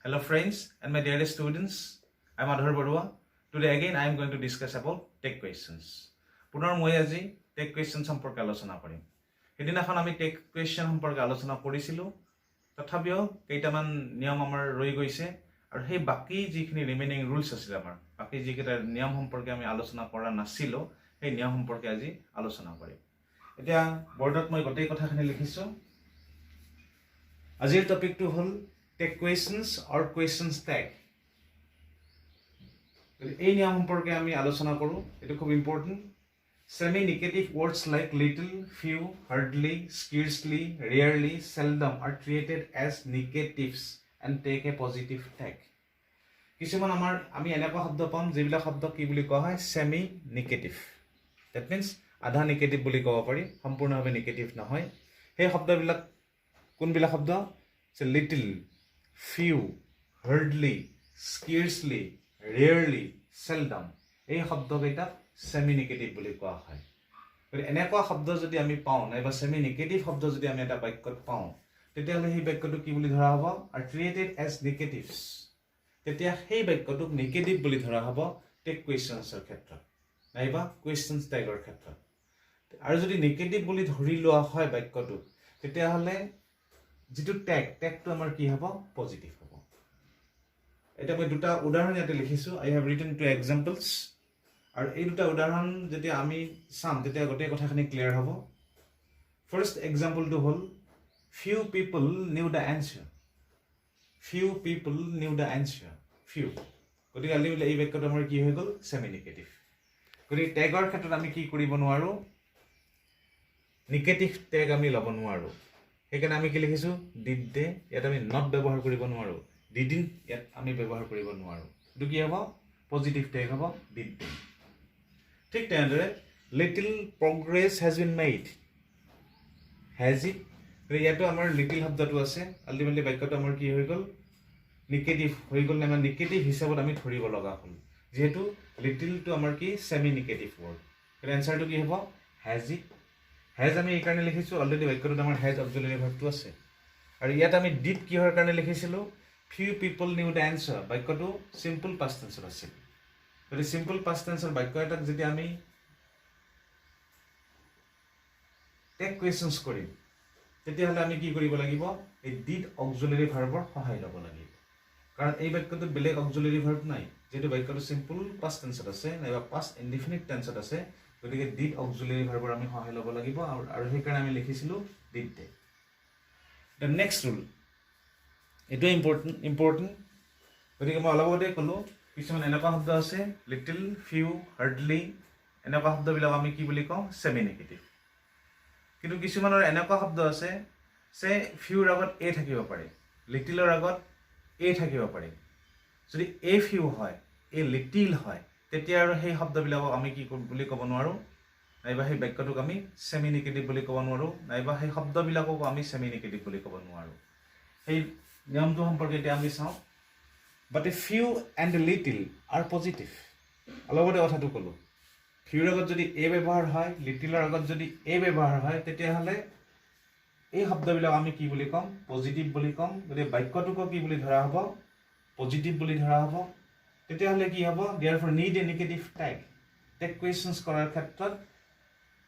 Hello friends and my dear students, I am Adhar Barua. Today again I am going to discuss about tech questions. পুনৰ মই আজি tech question সম্পৰ্কে আলোচনা কৰিম। সেইদিনাখন আমি টেক কুৱেশ্যন সম্পৰ্কে আলোচনা কৰিছিলোঁ, তথাপিও কেইটামান নিয়ম আমাৰ ৰৈ গৈছে আৰু সেই বাকি যিখিনি ৰিমেইনিং ৰুলছ আছিল আমাৰ বাকি যিকেইটা নিয়ম সম্পৰ্কে আমি আলোচনা কৰা নাছিলোঁ সেই নিয়ম সম্পৰ্কে আজি আলোচনা কৰিম। এতিয়া বৰ্ডত মই গোটেই কথাখিনি লিখিছোঁ। আজিৰ টপিকটো হ'ল টেক কুৱেশ্যনছ অৰ কুৱেশ্যনছ টেগ। এই নিয়ম সম্পৰ্কে আমি আলোচনা কৰোঁ, এইটো খুব important. Semi negative words like little, few, hardly, scarcely, rarely, seldom are treated as negatives and take a positive tag. কিছুমান আমি এনেকুৱা শব্দ পাম যিবিলাক শব্দ কি বুলি কোৱা হয় সেমি নেগেটিভ। দ্যাট মিন্স আধা নেগেটিভ বুলি ক'ব পাৰি, সম্পূৰ্ণভাৱে নেগেটিভ নহয়। সেই শব্দবিলাক কোনবিলাক শব্দ? Little, few, hardly, scarcely, rarely, seldom. এই শব্দকেইটাক সেমি নেগেটিভ বুলি কোৱা হয়। এনেকুৱা শব্দ যদি আমি পাওঁ নাইবা সেমি নেগেটিভ শব্দ যদি আমি এটা বাক্যত পাওঁ, তেতিয়াহ'লে সেই বাক্যটো কি বুলি ধৰা হ'ব? আৰু ট্ৰিটেড এজ নেগেটিভছ। তেতিয়া সেই বাক্যটোক নেগেটিভ বুলি ধৰা হ'ব টেক কুৱেশ্যনছৰ ক্ষেত্ৰত নাইবা কুৱেশ্যনছ টেগৰ ক্ষেত্ৰত। আৰু যদি নেগেটিভ বুলি ধৰি লোৱা হয় বাক্যটোক, তেতিয়াহ'লে যিটো টেগটো আমাৰ কি হ'ব? পজিটিভ হ'ব। এতিয়া মই দুটা উদাহৰণ ইয়াতে লিখিছোঁ। আই হেভ ৰিটেন টু এক্সাম্পলছ। আৰু এই দুটা উদাহৰণ যেতিয়া আমি চাম তেতিয়া গোটেই কথাখিনি ক্লিয়াৰ হ'ব। ফাৰ্ষ্ট এক্সাম্পলটো হ'ল few people knew the answer. Few people knew the answer. Few, গতিকে আল্টিমেটলি এই বাক্যটো আমাৰ কি হৈ গ'ল? Semi negative. গতিকে টেগৰ ক্ষেত্ৰত আমি কি কৰিব নোৱাৰোঁ? নেগেটিভ টেগ আমি ল'ব নোৱাৰোঁ। সেইকাৰণে আমি কি লিখিছোঁ? Did they. ইয়াত আমি নট ব্যৱহাৰ কৰিব নোৱাৰোঁ। ডিডন্ট ইয়াত আমি ব্যৱহাৰ কৰিব নোৱাৰোঁ। এইটো কি হ'ব? পজিটিভ টেগ হ'ব ডিড দে। ঠিক তেনেদৰে little progress has been made. Has it, ইয়াতো আমাৰ লিটিল শব্দটো আছে। আল্টিমেটলি বাক্যটো আমাৰ কি হৈ গ'ল? নেগেটিভ হৈ গ'ল। আমাৰ নেগেটিভ হিচাপত আমি ধৰিব লগা হ'ল, যিহেতু লিটিলটো আমাৰ কি? Semi negative word. কিন্তু এনচাৰটো কি হ'ব? Has it. হেজ আমি এইকাৰণে লিখিছোঁ, অলৰেডি বাক্যটোত আমাৰ হেজ অক্সিলাৰী ভাৰ্বটো আছে। আৰু ইয়াত আমি ডিড কিহৰ কাৰণে লিখিছিলোঁ? Few people knew the answer. বাক্যটো চিম্পল পাষ্ট টেন্সত আছিল। গতিকে চিম্পল পাষ্ট টেন্সৰ বাক্য এটাক যেতিয়া আমি টেক কুৱেশ্যনছ কৰিম, তেতিয়াহ'লে আমি কি কৰিব লাগিব? এই ডিড অক্সিলাৰী ভাৰ্বৰ সহায় ল'ব লাগিব। কাৰণ এই বাক্যটোত বেলেগ অক্সিলাৰী ভাৰ্ব নাই, যিহেতু বাক্যটো চিম্পল পাষ্ট টেন্সত আছে নাইবা পাষ্ট ইনডিফিনিট টেন্সত আছে। গতিকে ডিড অক্সিলাৰী ভাৰ্বৰ আমি সহায় ল'ব লাগিব আৰু সেইকাৰণে আমি লিখিছিলোঁ did they. The next rule, এইটোৱে ইম্পৰ্টেণ্ট। গতিকে মই অলপ আগতে ক'লোঁ কিছুমান এনেকুৱা শব্দ আছে লিটিল, ফিউ, হাৰ্ডলি, এনেকুৱা শব্দবিলাক আমি কি বুলি কওঁ? Semi negative. কিন্তু কিছুমানৰ এনেকুৱা শব্দ আছে যে ফিউৰ আগত এ থাকিব পাৰে, লিটিলৰ আগত এ থাকিব পাৰে। যদি এ ফিউ হয়, এ লিটিল হয়, তেতিয়া আৰু সেই শব্দবিলাকক আমি কি বুলি ক'ব নোৱাৰোঁ, নাইবা সেই বাক্যটোক আমি সেমি নেগেটিভ বুলি ক'ব নোৱাৰোঁ, নাইবা সেই শব্দবিলাককো আমি সেমি নেগেটিভ বুলি ক'ব নোৱাৰোঁ। সেই নিয়মটো সম্পৰ্কে এতিয়া আমি চাওঁ। But a few and little are positive. অলপতে কথাটো ক'লোঁ, ফিউৰ আগত যদি এ ব্যৱহাৰ হয়, লিটিলৰ আগত যদি এ ব্যৱহাৰ হয়, তেতিয়াহ'লে এই শব্দবিলাক আমি কি বুলি ক'ম? পজিটিভ বুলি ক'ম। গতিকে বাক্যটোকো কি বুলি ধৰা হ'ব? পজিটিভ বুলি ধৰা হ'ব। তেতিয়াহ'লে কি হ'ব? Therefore need a negative tag. Tag questions কৰাৰ ক্ষেত্ৰত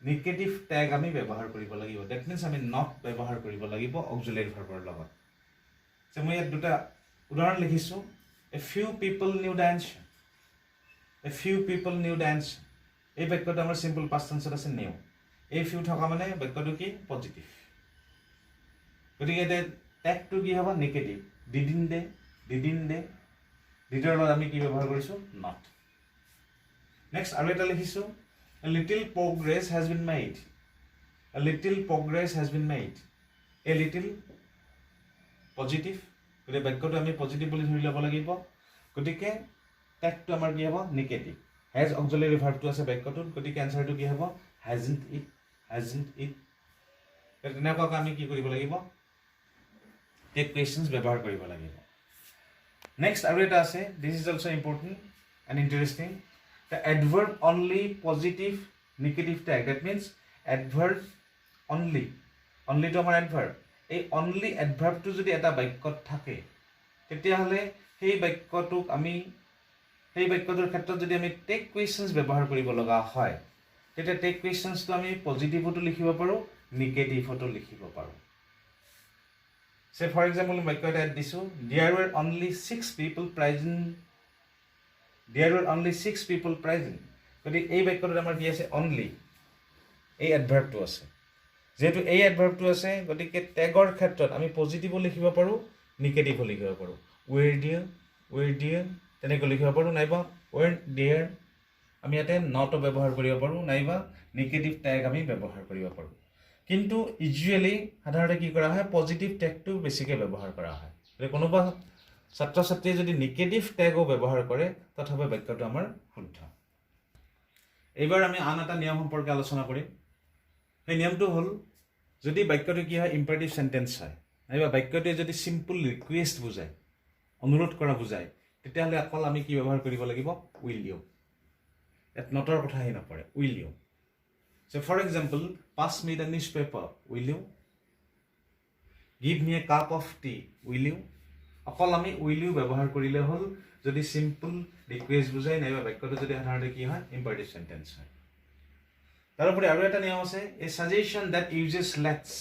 নেগেটিভ টেগ আমি ব্যৱহাৰ কৰিব লাগিব। ডেট মিনছ আমি নট ব্যৱহাৰ কৰিব লাগিব অক্সিলাৰী ভাৰ্বৰ লগত। মই ইয়াত দুটা উদাহৰণ লিখিছোঁ। A few people knew the answer. A few people knew the answer. এই বাক্যটো আমাৰ চিম্পল পাষ্ট টেন্সত আছে নিউ। এই ফিউ থকা মানে বাক্যটো কি? পজিটিভ। গতিকে এতিয়া টেগটো কি হ'ব? নেগেটিভ। ডিডিন দে, ডিডিন দে। ডিডৰ লগত আমি কি ব্যৱহাৰ কৰিছোঁ? নট। নেক্সট আৰু এটা লিখিছোঁ, a little progress has been made. A little progress has been made. A little positive. গতিকে বাক্যটো আমি পজিটিভ বুলি ধৰি ল'ব লাগিব। গতিকে টেগটো আমাৰ কি হ'ব? নেগেটিভ। হেজ অক্সিলাৰী ভাৰ্বটো আছে বাক্যটোত, গতিকে এনচাৰটো কি হ'ব? হেজন্ট ইট, হেজন্ট ইট। তেনেকুৱাকৈ আমি কি কৰিব লাগিব? টেক কুৱেশ্যনছ ব্যৱহাৰ কৰিব লাগিব। নেক্সট আৰু এটা আছে, this is also' important and interesting. The adverb only positive negative tag. That means adverb only, অনলিটো আমাৰ এডভাৰ্ব। এই অনলি এডভাৰ্বটো যদি এটা বাক্যত থাকে, তেতিয়াহ'লে সেই বাক্যটোৰ ক্ষেত্ৰত যদি আমি টেক কুৱেশ্যনছ ব্যৱহাৰ কৰিব লগা হয় তেতিয়া টেক কুৱেশ্যনছটো আমি পজিটিভতো লিখিব পাৰোঁ নিগেটিভতো লিখিব পাৰোঁ সে ফৰ এক্সাম্পল বাক্য এটা দিছোঁ there were only 6 people present গতিকে এই বাক্যটোত আমাৰ কি আছে অনলি এই এডভাৰ্বটো আছে যেহেতু এই এডভাৰ্বটো আছে গতিকে টেগৰ ক্ষেত্ৰত আমি পজিটিভো লিখিব পাৰোঁ নিগেটিভো লিখিব পাৰোঁ were there তেনেকৈ লিখিব পাৰোঁ নাইবা weren't there আমি ইয়াতে নটো ব্যৱহাৰ কৰিব পাৰোঁ নাইবা নিগেটিভ টেগ আমি ব্যৱহাৰ কৰিব পাৰোঁ কিন্তু ইউজুৱেলি সাধাৰণতে কি কৰা হয় পজিটিভ টেগটো বেছিকৈ ব্যৱহাৰ কৰা হয় গতিকে কোনোবা ছাত্ৰ ছাত্ৰীয়ে যদি নিগেটিভ টেগো ব্যৱহাৰ কৰে তথাপি বাক্যটো আমাৰ শুদ্ধ এইবাৰ আমি আন এটা নিয়ম সম্পৰ্কে আলোচনা কৰিম সেই নিয়মটো হ'ল যদি বাক্যটো কি হয় ইম্পাৰেটিভ সেন্টেন্স হয় নাইবা বাক্যটোৱে যদি সিম্পল ৰিকুৱেষ্ট বুজায় অনুৰোধ কৰা বুজায় তেতিয়াহ'লে অকল আমি কি ব্যৱহাৰ কৰিব লাগিব উইল ইউ ইয়াত নটৰ কথাহে নপৰে will you so for example pass me the newspaper will you give me a cup of tea will you অকল আমি will you ব্যৱহাৰ কৰিলে হ'ল যদি সিম্পল ৰিকুৱেষ্ট বুজায় নাইবা বাক্যটো যদি সাধাৰণতে কি হয় ইম্পাৰেটিভ সেন্টেন্স হয় তাৰোপৰি আৰু এটা নিয়ম আছে a suggestion that uses let's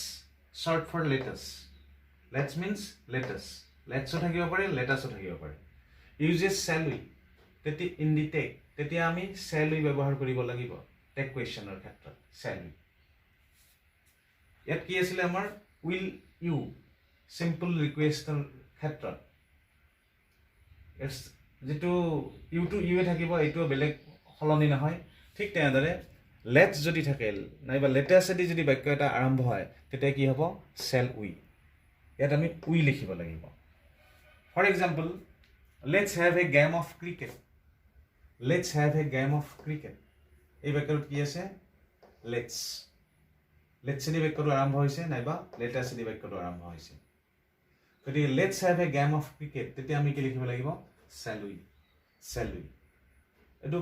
short for let's means let us let'sও থাকিব পাৰে let usও থাকিব পাৰে uses shall we তেতি in the take তেতিয়া আমি shall we ব্যৱহাৰ কৰিব লাগিব টেক কুৱেশ্যনৰ ক্ষেত্ৰত shall we ইয়াত কি আছিল আমাৰ will you simple ৰিকুৱেষ্টৰ ক্ষেত্ৰত যেটো ইউ টু ইউ থাকিব এইটো বেলেগ সলনি নহয় ঠিক তেনেদৰে লেটছ যদি থাকে নাইবা লেটেষ্ট যদি বাক্য এটা আৰম্ভ হয় তেতিয়া কি হ'ব shall we ইয়াত আমি উই লিখিব লাগিব for example let's have a game of cricket এই বাক্যটো কি আছে let's দি বাক্যটো আৰম্ভ হৈছে নাইবা লেটেষ্ট দি বাক্যটো আৰম্ভ হৈছে গতিকে let's have a game of cricket তেতিয়া আমি কি লিখিব লাগিব shall we এইটো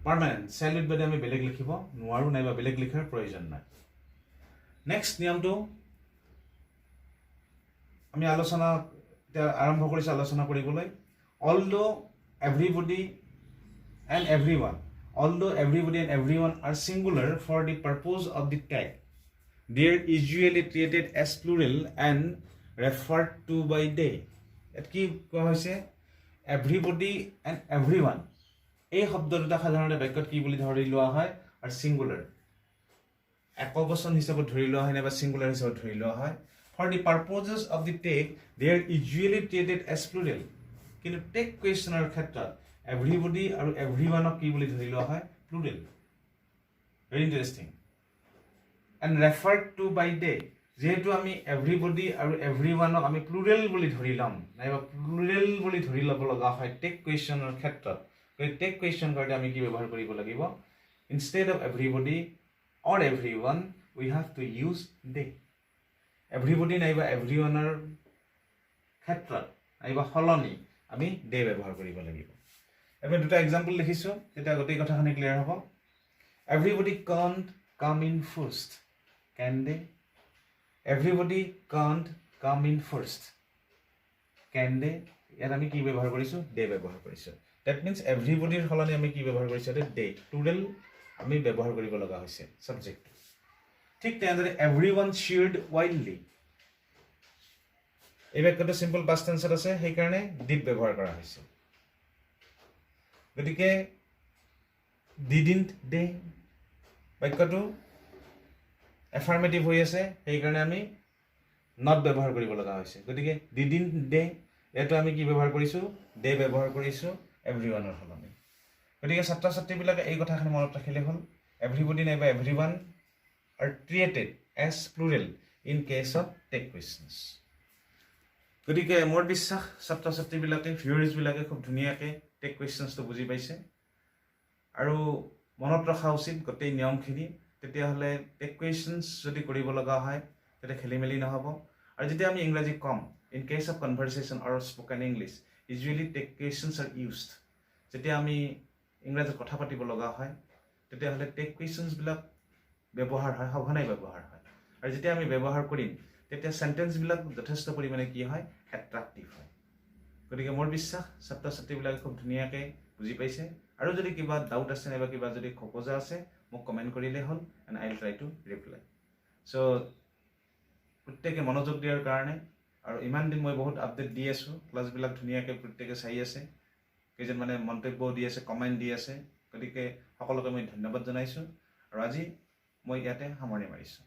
পাৰ্মানেণ্ট shall we বাদে আমি বেলেগ লিখিব নোৱাৰো নাইবা বেলেগ লিখাৰ প্ৰয়োজন নাই নেক্সট নিয়মটো আমি আৰম্ভ কৰিছো আলোচনা কৰিবলৈ although everybody and everyone are singular for the purpose of the tag they are usually treated as plural and referred to by they et ki koa hoise everybody and everyone ei শব্দ দুটা সাধাৰণতে বাক্যত কি বুলি ধৰি লোৱা হয় আৰু সিঙ্গুলাৰ একবচন হিচাপত ধৰি লোৱা হয় নাইবা সিঙ্গুলাৰ হিচাপত ধৰি লোৱা হয় for the purposes of the tag they are usually treated as plural কিন্তু টেক কুৱেশ্যনৰ ক্ষেত্ৰত everybody আৰু everyone কি বুলি ধৰি লোৱা হয় plural very interesting and referred to by they যেহেতু আমি everybody আৰু everyone আমি plural বুলি ধৰি লম নাইবা plural বুলি ধৰি ল'ব লগা হয় টেক কুৱেশ্যনৰ ক্ষেত্ৰত টেক কুৱেশ্যন কৰোঁতে আমি কি ব্যৱহাৰ কৰিব লাগিব instead of everybody or everyone we have to use they everybody নাইবা everyone ক্ষেত্ৰত নাইবা সলনি আমি they ব্যৱহাৰ কৰিব লাগিব আমি দুটা এক্সাম্পল লিখিছো তেতিয়া গোটেই কথাখিনি ক্লিয়াৰ হ'ব everybody can't come in first can they everybody can't come in first can they ইয়াত আমি কি ব্যৱহাৰ কৰিছো they ব্যৱহাৰ কৰিছো that means everybody ৰ সলনি আমি কি ব্যৱহাৰ কৰিছো they plural আমি ব্যৱহাৰ কৰিব লগা হৈছে সাবজেক্ট ঠিক তেনেদৰে everyone shared widely এই বাক্যটো সিম্পল পাস্ট টেন্সত আছে সেই কাৰণে did ব্যৱহাৰ কৰা হৈছে গতিকে didn't they বাক্যটো এফাৰ্মেটিভ হৈ আছে সেই কাৰণে আমি not ব্যৱহাৰ কৰিব লগা হৈছে গতিকে didn't they এটো আমি কি ব্যৱহাৰ কৰিছো they ব্যৱহাৰ কৰিছো everyone ৰ সলনি গতিকে ছাত্ৰ ছাত্ৰীবিলাকে এই কথাখিনি মনত ৰাখিলে হ'ল everybody নাইবা everyone are treated as plural in case of take questions গতিকে মোৰ বিশ্বাস ছাত্ৰ ছাত্ৰীবিলাকে ভিউয়াৰ্স বিলাকে খুব ধুনীয়াকৈ টেক কুৱেশ্যনছটো বুজি পাইছে আৰু মনত ৰখা উচিত গোটেই নিয়মখিনি তেতিয়াহ'লে টেক কুৱেশ্যনছ যদি কৰিব লগা হয় তেতিয়া খেলিমেলি নহ'ব আৰু যেতিয়া আমি ইংৰাজী come in case of conversation or spoken English usually tag questions are used যেতিয়া আমি ইংৰাজীত কথা পাতিব লগা হয় তেতিয়াহ'লে টেক কুৱেশ্যনছবিলাক ব্যৱহাৰ হয় সঘনাই ব্যৱহাৰ হয় আৰু যেতিয়া আমি ব্যৱহাৰ কৰিম তেতিয়া সেন্টেন্সবিলাক যথেষ্ট পৰিমাণে কি হয় এট্ৰাক্টিভ হয় গতিকে মোৰ বিশ্বাস ছাত্ৰ ছাত্ৰীবিলাকে খুব ধুনীয়াকৈ বুজি পাইছে আৰু যদি কিবা ডাউট আছে নাইবা কিবা যদি খোকোজা আছে মোক কমেণ্ট কৰিলেই হ'ল and I will try to reply so' প্ৰত্যেকে মনোযোগ দিয়াৰ কাৰণে আৰু ইমান দিন মই বহুত আপডেট দি আছোঁ ক্লাছবিলাক ধুনীয়াকৈ প্ৰত্যেকে চাই আছে কেইজনমানে মন্তব্যও দি আছে কমেণ্ট দি আছে গতিকে সকলোকে মই ধন্যবাদ জনাইছোঁ আৰু আজি মই ইয়াতে সামৰণি মাৰিছোঁ